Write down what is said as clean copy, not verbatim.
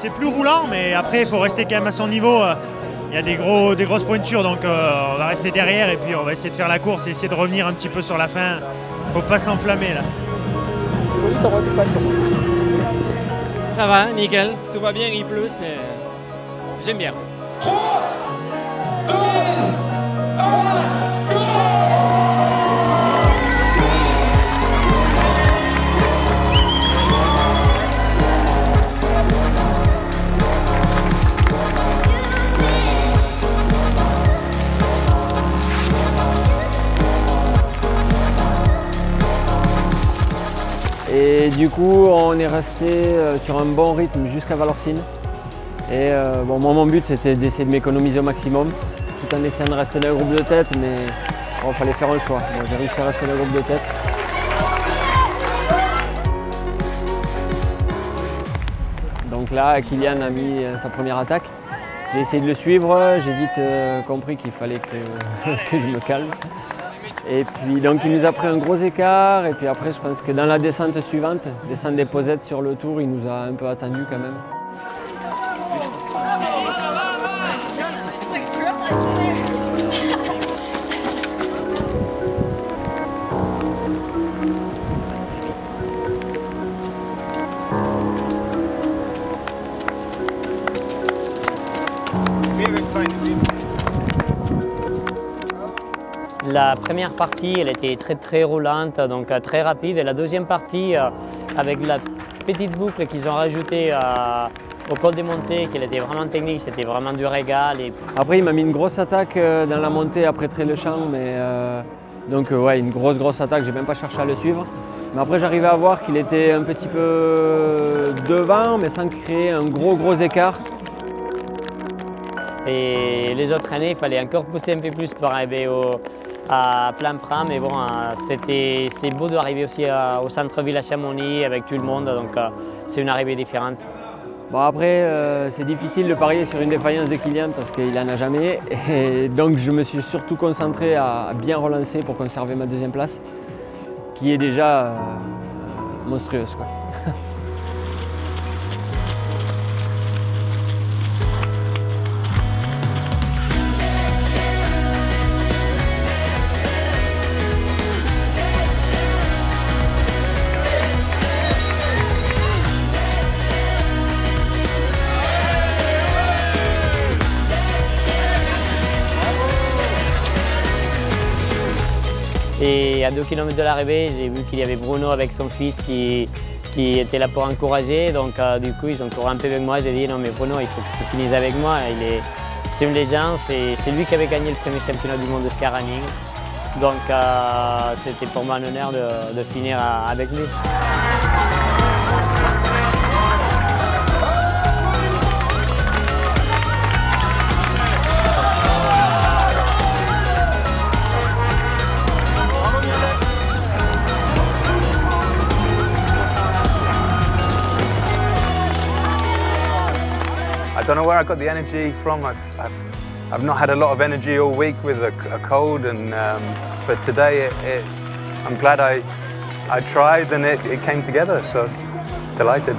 c'est plus roulant, mais après il faut rester quand même à son niveau. Il y a des grosses pointures, donc on va rester derrière et puis on va essayer de faire la course et essayer de revenir un petit peu sur la fin. Faut pas s'enflammer là. Ça va, nickel, tout va bien, il pleut, j'aime bien. Et du coup, on est resté sur un bon rythme jusqu'à Valorcine. Et bon, moi, mon but, c'était d'essayer de m'économiser au maximum, tout en essayant de rester dans le groupe de tête, mais il fallait faire un choix. Bon, j'ai réussi à rester dans le groupe de tête. Donc là, Kylian a mis sa première attaque. J'ai essayé de le suivre, j'ai vite compris qu'il fallait que je me calme. Et puis donc il nous a pris un gros écart et puis après je pense que dans la descente suivante, descente des posettes sur le tour, il nous a un peu attendu quand même. La première partie, elle était très roulante, donc très rapide. Et la deuxième partie, avec la petite boucle qu'ils ont rajoutée au col des montées, qu'elle était vraiment technique, c'était vraiment du régal. Et... Après, il m'a mis une grosse attaque dans la montée après Tré-le-Champ, mais donc ouais, une grosse attaque, j'ai même pas cherché à le suivre. Mais après, j'arrivais à voir qu'il était un petit peu devant, mais sans créer un gros écart. Et les autres années, il fallait encore pousser un peu plus pour arriver à plein pram, mais bon, c'est beau d'arriver aussi au centre-ville à Chamonix avec tout le monde, donc c'est une arrivée différente. Bon après, c'est difficile de parier sur une défaillance de Kylian parce qu'il n'en a jamais, et donc je me suis surtout concentré à bien relancer pour conserver ma deuxième place, qui est déjà monstrueuse, quoi. Et à 2 km de l'arrivée, j'ai vu qu'il y avait Bruno avec son fils qui était là pour encourager. Donc du coup, ils ont couru un peu avec moi. J'ai dit non mais Bruno, il faut que tu finisses avec moi. C'est une légende, c'est lui qui avait gagné le premier championnat du monde de ski running. Donc c'était pour moi un honneur de finir avec lui. I don't know where I got the energy from. I've not had a lot of energy all week with a cold, and but today I'm glad I tried and it came together. So delighted.